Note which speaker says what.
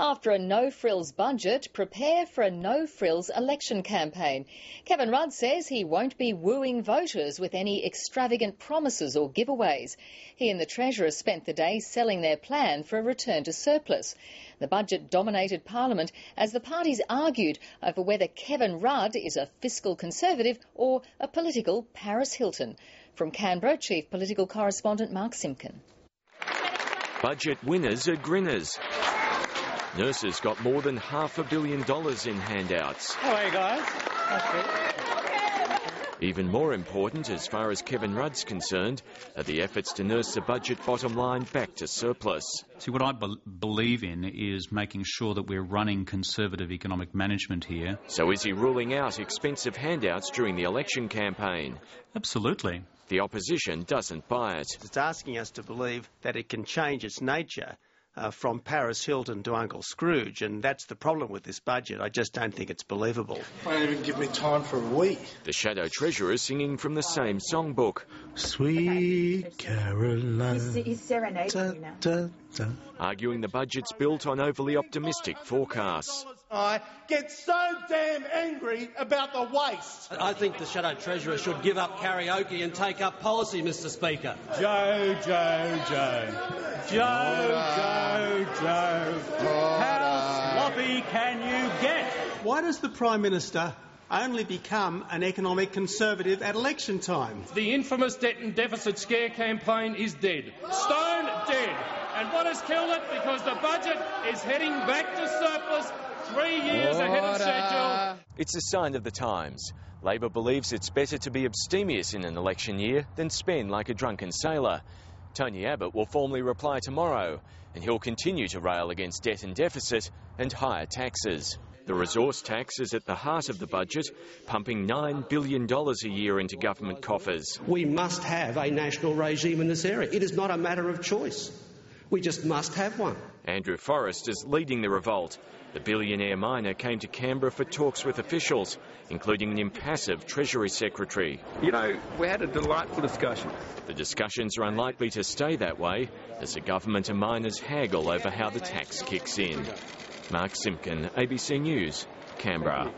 Speaker 1: After a no-frills budget, prepare for a no-frills election campaign. Kevin Rudd says he won't be wooing voters with any extravagant promises or giveaways. He and the Treasurer spent the day selling their plan for a return to surplus. The budget dominated Parliament as the parties argued over whether Kevin Rudd is a fiscal conservative or a political Paris Hilton. From Canberra, Chief Political Correspondent Mark Simpkin.
Speaker 2: Budget winners are grinners. Nurses got more than $500 million in handouts.
Speaker 3: How are you guys?
Speaker 2: Even more important, as far as Kevin Rudd's concerned, are the efforts to nurse the budget bottom line back to surplus.
Speaker 4: See, what I believe in is making sure that we're running conservative economic management here.
Speaker 2: So is he ruling out expensive handouts during the election campaign?
Speaker 4: Absolutely.
Speaker 2: The opposition doesn't buy it.
Speaker 3: It's asking us to believe that it can change its nature from Paris Hilton to Uncle Scrooge, and that's the problem with this budget. I just don't think it's believable.
Speaker 5: They don't even give me time for a wee.
Speaker 2: The Shadow Treasurer singing from the same songbook.
Speaker 5: Sweet Caroline.
Speaker 6: He's serenading you now.
Speaker 2: Arguing the budget's built on overly optimistic forecasts.
Speaker 7: I get so damn angry about the waste.
Speaker 8: I think the Shadow Treasurer should give up karaoke and take up policy, Mr Speaker.
Speaker 9: Joe. How sloppy can you get?
Speaker 3: Why does the Prime Minister only become an economic conservative at election time?
Speaker 9: The infamous debt and deficit scare campaign is dead. Stone dead. And what has killed it? Because the budget is heading back to surplus 3 years ahead of schedule.
Speaker 2: It's a sign of the times. Labor believes it's better to be abstemious in an election year than spend like a drunken sailor. Tony Abbott will formally reply tomorrow, and he'll continue to rail against debt and deficit and higher taxes. The resource tax is at the heart of the budget, pumping $9 billion a year into government coffers.
Speaker 8: We must have a national regime in this area. It is not a matter of choice. We just must have one.
Speaker 2: Andrew Forrest is leading the revolt. The billionaire miner came to Canberra for talks with officials, including an impassive Treasury Secretary.
Speaker 10: You know, we had a delightful discussion.
Speaker 2: The discussions are unlikely to stay that way, as the government and miners haggle over how the tax kicks in. Mark Simpkin, ABC News, Canberra.